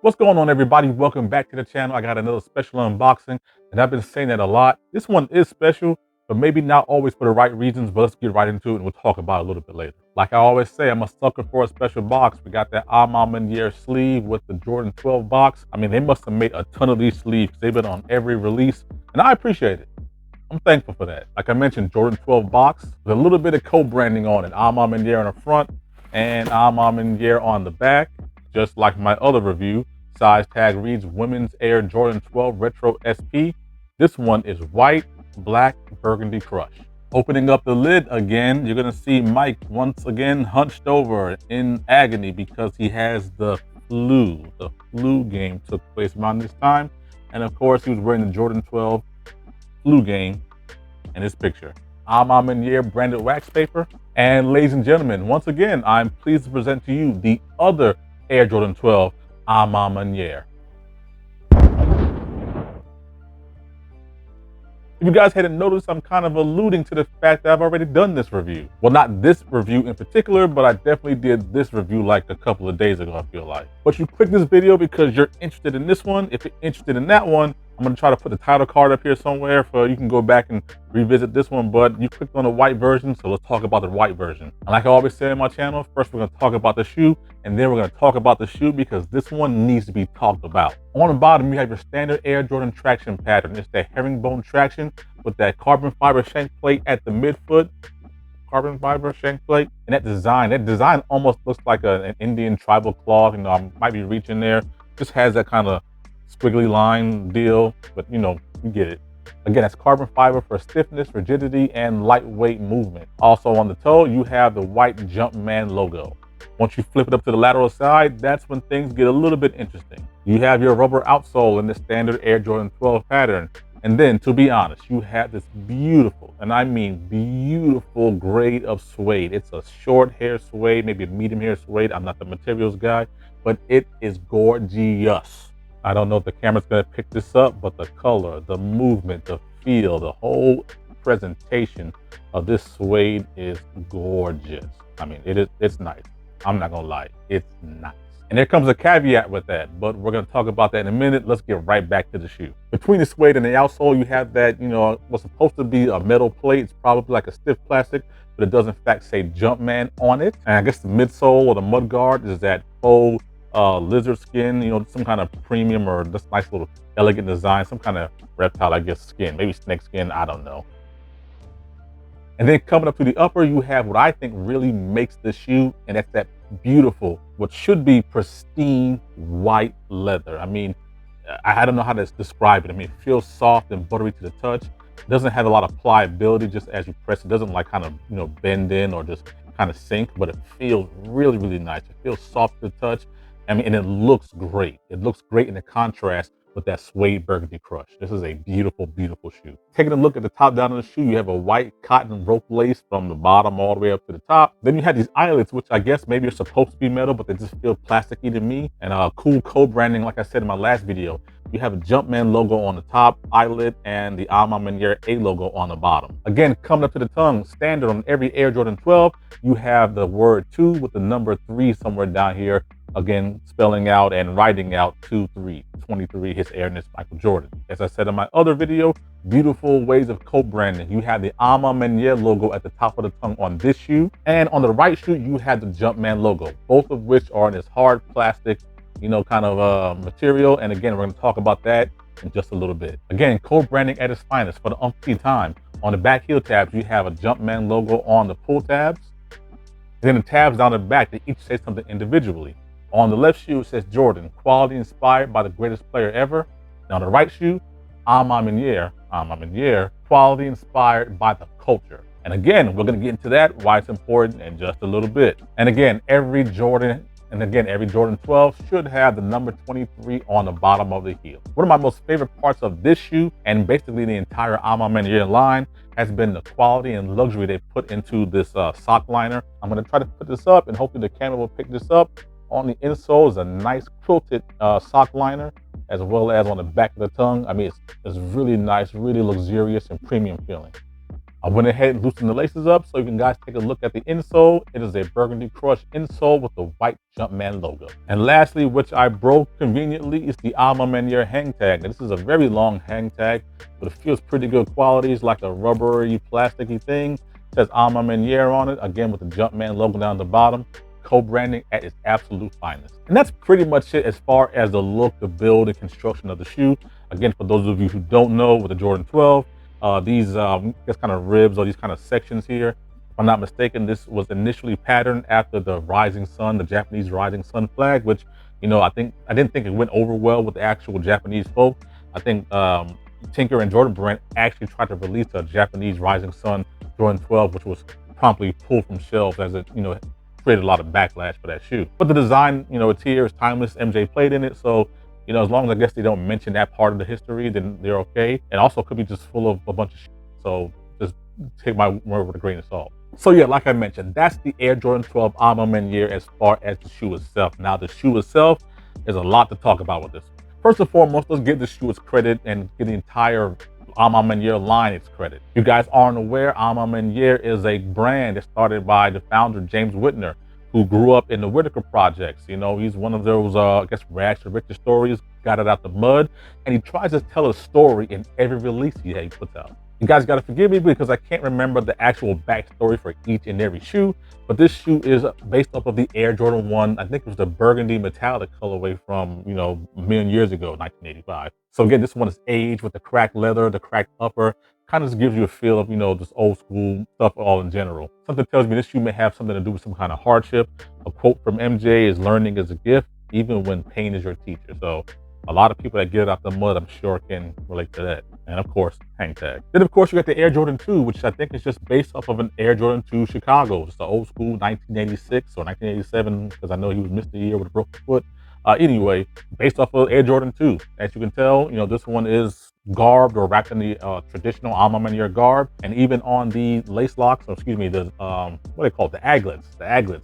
What's going on, everybody? Welcome back to the channel. I got another special unboxing, and I've been saying that a lot. This one is special, but maybe not always for the right reasons, but let's get right into it and we'll talk about it a little bit later. Like I always say, I'm a sucker for a special box. We got that Maniere sleeve with the Jordan 12 box. I mean, they must have made a ton of these sleeves. They've been on every release, and I appreciate it. I'm thankful for that. Like I mentioned, Jordan 12 box with a little bit of co-branding on it. Maniere on the front and Maniere on the back. Just like my other review, size tag reads Women's Air Jordan 12 Retro SP. This one is white, black, burgundy crush. Opening up the lid again, you're gonna see Mike once again hunched over in agony because he has the flu. The flu game took place around this time. And of course, he was wearing the Jordan 12 flu game in this picture. Maniere branded wax paper. And ladies and gentlemen, once again, I'm pleased to present to you the other Air Jordan 12 Maniere. If you guys hadn't noticed, I'm kind of alluding to the fact that I've already done this review. Well, not this review in particular, but I definitely did this review like a couple of days ago, I feel like. But you clicked this video because you're interested in this one. If you're interested in that one, I'm gonna try to put the title card up here somewhere for you can go back and revisit this one, but you clicked on the white version, so let's talk about the white version. And like I always say in my channel, first we're gonna talk about the shoe, and then we're gonna talk about the shoe because this one needs to be talked about. On the bottom, you have your standard Air Jordan traction pattern. It's that herringbone traction with that carbon fiber shank plate at the midfoot. Carbon fiber shank plate. And that design almost looks like an Indian tribal cloth. You know, I might be reaching there. Just has that kind of squiggly line deal, but you know, you get it. Again, that's carbon fiber for stiffness, rigidity, and lightweight movement. Also on the toe, you have the white Jumpman logo. Once you flip it up to the lateral side, that's when things get a little bit interesting. You have your rubber outsole in the standard Air Jordan 12 pattern. And then, to be honest, you have this beautiful, and I mean beautiful grade of suede. It's a short hair suede, maybe a medium hair suede. I'm not the materials guy, but it is gorgeous. I don't know if the camera's gonna pick this up, but the color, the movement, the feel, the whole presentation of this suede is gorgeous. I mean, it's nice. I'm not gonna lie, it's nice. And there comes a caveat with that, but we're gonna talk about that in a minute. Let's get right back to the shoe. Between the suede and the outsole, you have that, you know, what's supposed to be a metal plate. It's probably like a stiff plastic, but it does in fact say Jumpman on it. And I guess the midsole or the mud guard is that faux lizard skin, you know, some kind of premium or just nice little elegant design, some kind of reptile, I guess, skin, maybe snake skin, I don't know. And then coming up to the upper, you have what I think really makes the shoe, and that's that beautiful, what should be pristine white leather. I mean, I don't know how to describe it. I mean, it feels soft and buttery to the touch. It doesn't have a lot of pliability just as you press it. Doesn't like kind of, you know, bend in or just kind of sink, but it feels really, really nice. It feels soft to the touch. I mean, and it looks great. It looks great in the contrast with that suede burgundy crush. This is a beautiful, beautiful shoe. Taking a look at the top down of the shoe, you have a white cotton rope lace from the bottom all the way up to the top. Then you have these eyelets, which I guess maybe are supposed to be metal, but they just feel plasticky to me. And cool co-branding, like I said in my last video. You have a Jumpman logo on the top eyelet and the Maniere A logo on the bottom. Again, coming up to the tongue, standard on every Air Jordan 12, you have the word 2 with the number 3 somewhere down here. Again, spelling out and writing out 23, 23, his airness, Michael Jordan. As I said in my other video, beautiful ways of co-branding. You have the Maniere logo at the top of the tongue on this shoe. And on the right shoe, you have the Jumpman logo, both of which are in this hard plastic, you know, kind of material. And again, we're going to talk about that in just a little bit. Again, co-branding at its finest for the umpteenth time. On the back heel tabs, you have a Jumpman logo on the pull tabs. And then the tabs down the back, they each say something individually. On the left shoe, it says Jordan, quality inspired by the greatest player ever. Now on the right shoe, Maniere, quality inspired by the culture. And again, we're gonna get into that, why it's important in just a little bit. And again, every Jordan 12 should have the number 23 on the bottom of the heel. One of my most favorite parts of this shoe, and basically the entire Maniere line, has been the quality and luxury they put into this sock liner. I'm gonna try to put this up and hopefully the camera will pick this up. On the insole is a nice quilted sock liner, as well as on the back of the tongue. I mean, it's really nice, really luxurious and premium feeling. I went ahead and loosened the laces up so you can guys take a look at the insole. It is a burgundy crush insole with the white Jumpman logo. And lastly, which I broke conveniently, is the Maniere hang tag. Now, this is a very long hang tag, but it feels pretty good quality. It's like a rubbery, plasticky thing. It says Maniere on it, again with the Jumpman logo down the bottom. Co-branding at its absolute finest. And that's pretty much it as far as the look, the build, and construction of the shoe. Again, for those of you who don't know, with the Jordan 12, these kind of ribs or these kind of sections here, if I'm not mistaken, this was initially patterned after the rising sun, the Japanese rising sun flag, which, I didn't think it went over well with the actual Japanese folk. I think Tinker and Jordan Brand actually tried to release a Japanese rising sun Jordan 12, which was promptly pulled from shelves as it, created a lot of backlash for that shoe. But the design, it's here, it's timeless. MJ played in it, so as long as I guess they don't mention that part of the history, then they're okay. And also could be just full of a bunch of shit. So just take my word with a grain of salt. So yeah, like I mentioned, that's the Air Jordan 12 Maniere as far as the shoe itself. Now the shoe itself, there's a lot to talk about with this. First and foremost, let's give the shoe its credit and give the entire Maniere line its credit. If you guys aren't aware, Maniere is a brand that started by the founder, James Whitner, who grew up in the Whitaker projects. He's one of those, I guess, rags to riches stories, got it out the mud, and he tries to tell a story in every release he puts out. You guys got to forgive me because I can't remember the actual backstory for each and every shoe, but this shoe is based off of the Air Jordan 1. I think it was the burgundy metallic colorway from, a million years ago, 1985. So again, this one is aged with the cracked leather, the cracked upper, kind of just gives you a feel of, this old school stuff all in general. Something tells me this shoe may have something to do with some kind of hardship. A quote from MJ is, "Learning is a gift, even when pain is your teacher." So a lot of people that get it out the mud, I'm sure, can relate to that. And of course, hang tag. Then of course you got the Air Jordan 2, which I think is just based off of an Air Jordan 2 Chicago. It's the old school 1986 or 1987, because I know he was Mr. Year with a broken foot. Anyway, based off of Air Jordan 2. As you can tell, this one is garbed or wrapped in the traditional Maniere garb, and even on the lace locks, or excuse me, the what do they call it, the aglets,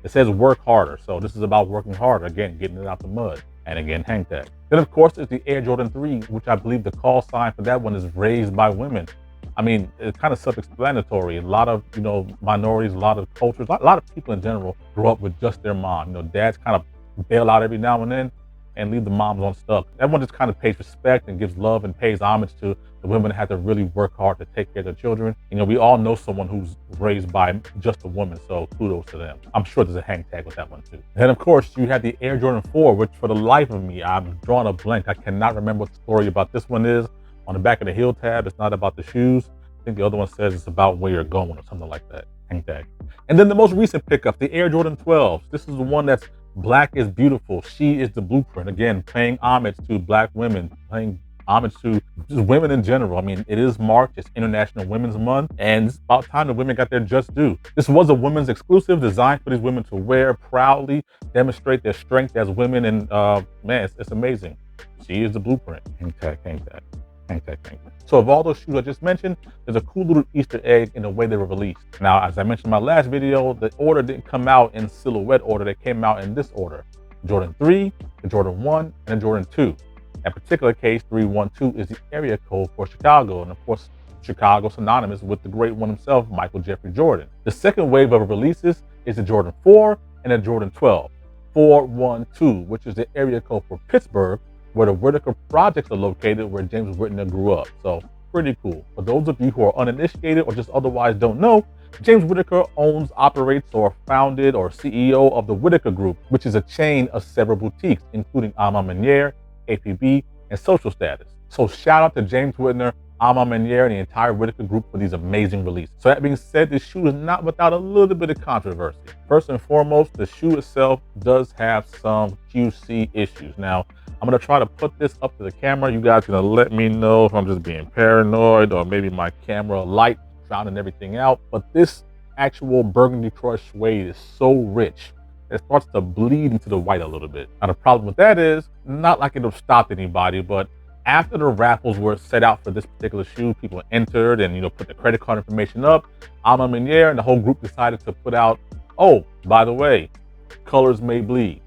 it says "work harder." So this is about working harder, again, getting it out the mud. And again, hang tag. Then of course is the Air Jordan 3, which I believe the call sign for that one is "raised by women." I mean, it's kind of self-explanatory. A lot of, minorities, a lot of cultures, a lot of people in general grew up with just their mom. Dads kind of bail out every now and then and leave the moms unstuck. Everyone just kind of pays respect and gives love and pays homage to the women that have to really work hard to take care of their children. We all know someone who's raised by just a woman, so kudos to them. I'm sure there's a hang tag with that one too. And then of course you have the Air Jordan 4, which for the life of me, I'm drawing a blank. I cannot remember what the story about this one is. On the back of the heel tab, it's not about the shoes. I think the other one says it's about where you're going or something like that. Hang tag. And then the most recent pickup, the Air Jordan 12. This is the one that's Black is beautiful. She is the blueprint. Again, paying homage to Black women, paying homage to just women in general. I mean, it is March, it's International Women's Month, and it's about time the women got their just due. This was a women's exclusive designed for these women to wear proudly, demonstrate their strength as women, and man, it's amazing. She is the blueprint. Hang tag, hang tag. Hang tag, hang tag. So of all those shoes I just mentioned, there's a cool little Easter egg in the way they were released. Now, as I mentioned in my last video, the order didn't come out in silhouette order. They came out in this order: Jordan 3, the Jordan 1, and the Jordan 2. That particular case, 312, is the area code for Chicago. And of course, Chicago synonymous with the great one himself, Michael Jeffrey Jordan. The second wave of releases is the Jordan 4 and the Jordan 12. 412, which is the area code for Pittsburgh, where the Whitaker projects are located, where James Whitner grew up. So pretty cool. For those of you who are uninitiated or just otherwise don't know, James Whitaker owns, operates, or founded or CEO of the Whitaker Group, which is a chain of several boutiques, including Maniere, APB, and Social Status. So shout out to James Whitner, Maniere, and the entire Whitaker Group for these amazing releases. So that being said, this shoe is not without a little bit of controversy. First and foremost, the shoe itself does have some QC issues. Now, I'm gonna try to put this up to the camera. You guys are gonna let me know if I'm just being paranoid or maybe my camera light drowning everything out. But this actual burgundy crush suede is so rich, it starts to bleed into the white a little bit. Now the problem with that is, not like it'll stop anybody, but after the raffles were set out for this particular shoe, people entered and put the credit card information up. Maniere and the whole group decided to put out, oh, by the way, colors may bleed.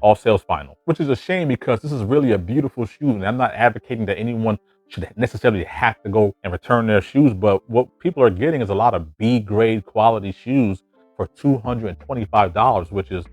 All sales final, which is a shame because this is really a beautiful shoe, and I'm not advocating that anyone should necessarily have to go and return their shoes. But what people are getting is a lot of B grade quality shoes for $225, which is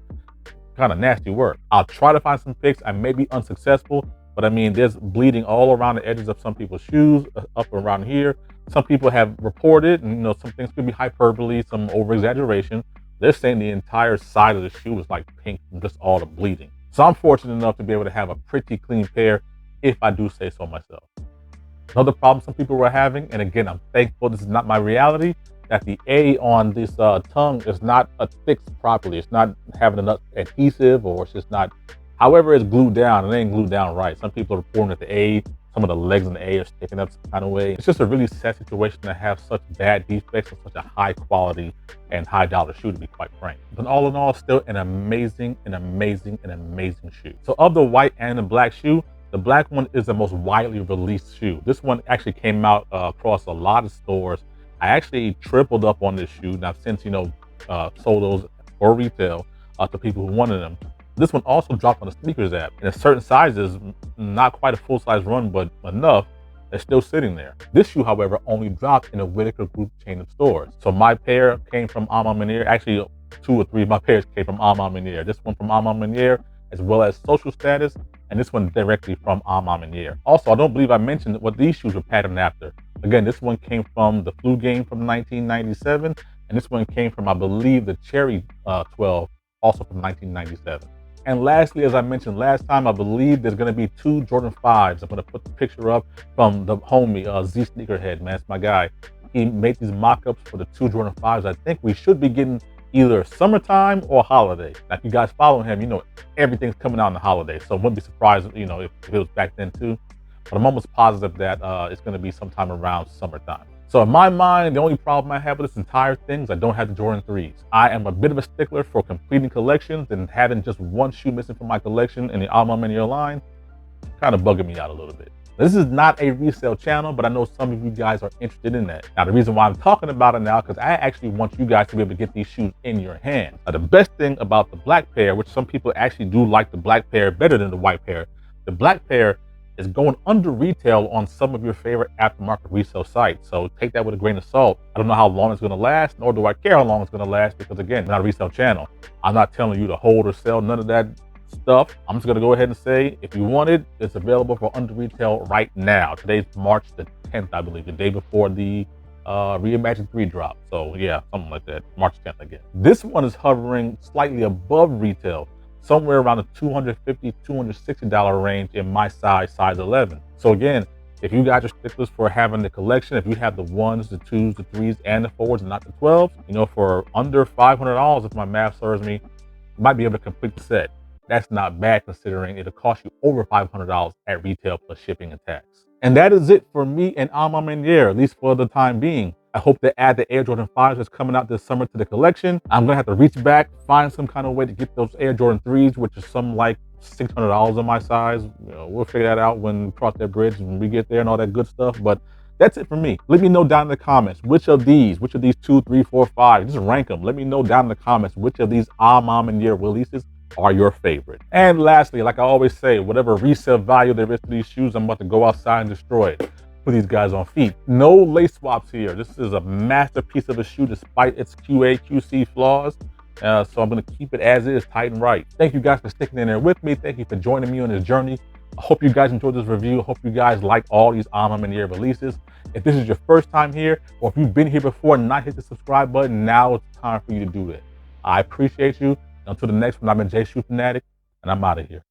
kind of nasty work. I'll try to find some pics. I may be unsuccessful, but I mean, there's bleeding all around the edges of some people's shoes, up around here. Some people have reported, and some things could be hyperbole, some over exaggeration. They're saying the entire side of the shoe is like pink from just all the bleeding. So I'm fortunate enough to be able to have a pretty clean pair, if I do say so myself. Another problem some people were having, and again, I'm thankful this is not my reality, that the A on this tongue is not affixed properly. It's not having enough adhesive, or it's just not, however it's glued down, it ain't glued down right. Some people are reporting that the A, some of the legs in the A are sticking up some kind of way. It's just a really sad situation to have such bad defects on such a high quality and high dollar shoe, to be quite frank. But all in all, still an amazing shoe. So of the white and the black shoe, the black one is the most widely released shoe. This one actually came out across a lot of stores. I actually tripled up on this shoe, and I've since, sold those for retail to people who wanted them. This one also dropped on the sneakers app. In certain sizes, not quite a full-size run, but enough, they're still sitting there. This shoe, however, only dropped in a Whitaker Group chain of stores. So my pair came from Maniere. Actually, 2 or 3 of my pairs came from Maniere. This one from Maniere, as well as Social Status, and this one directly from Maniere. Also, I don't believe I mentioned what these shoes were patterned after. Again, this one came from the Flu Game from 1997, and this one came from, I believe, the Cherry 12, also from 1997. And lastly, as I mentioned last time, I believe there's going to be 2 Jordan 5s. I'm going to put the picture up from the homie, Z Sneakerhead, man. It's my guy. He made these mock-ups for the 2 Jordan 5s. I think we should be getting either summertime or holiday. Now, if you guys follow him, everything's coming out in the holiday. So I wouldn't be surprised, if it was back then too. But I'm almost positive that it's going to be sometime around summertime. So in my mind, the only problem I have with this entire thing is I don't have the Jordan 3s. I am a bit of a stickler for completing collections, and having just one shoe missing from my collection in the Maniere line kind of bugging me out a little bit. This is not a resale channel, but I know some of you guys are interested in that. Now, the reason why I'm talking about it now, because I actually want you guys to be able to get these shoes in your hands. Now, the best thing about the black pair, which some people actually do like the black pair better than the white pair, the black pair is going under retail on some of your favorite aftermarket resale sites. So take that with a grain of salt. I don't know how long it's gonna last, nor do I care how long it's gonna last, because again, it's not a resale channel. I'm not telling you to hold or sell, none of that stuff. I'm just gonna go ahead and say, if you want it, it's available for under retail right now. Today's March the 10th, I believe, the day before the Reimagine 3 drop. So yeah, something like that, March 10th, I guess. This one is hovering slightly above retail, somewhere around the $250, $260 range in my size 11. So again, if you guys are sticklers for having the collection, if you have the 1s, the 2s, the 3s, and the 4s, and not the 12s, for under $500, if my math serves me, you might be able to complete the set. That's not bad, considering it'll cost you over $500 at retail plus shipping and tax. And that is it for me and Maniere, at least for the time being. I hope to add the Air Jordan 5s that's coming out this summer to the collection. I'm gonna have to reach back, find some kind of way to get those Air Jordan 3s, which is some like $600 on my size. We'll figure that out when we cross that bridge and we get there and all that good stuff. But that's it for me. Let me know down in the comments, which of these 2, 3, 4, 5, just rank them. Let me know down in the comments, which of these Maniere releases are your favorite. And lastly, like I always say, whatever resale value there is to these shoes, I'm about to go outside and destroy it. Put these guys on feet. No lace swaps here. This is a masterpiece of a shoe despite its QA, QC flaws. So I'm gonna keep it as is, tight and right. Thank you guys for sticking in there with me. Thank you for joining me on this journey. I hope you guys enjoyed this review. I hope you guys like all these Maniere releases. If this is your first time here, or if you've been here before and not hit the subscribe button, now it's time for you to do that. I appreciate you. Until the next one, I've been J Shoe Fanatic, and I'm out of here.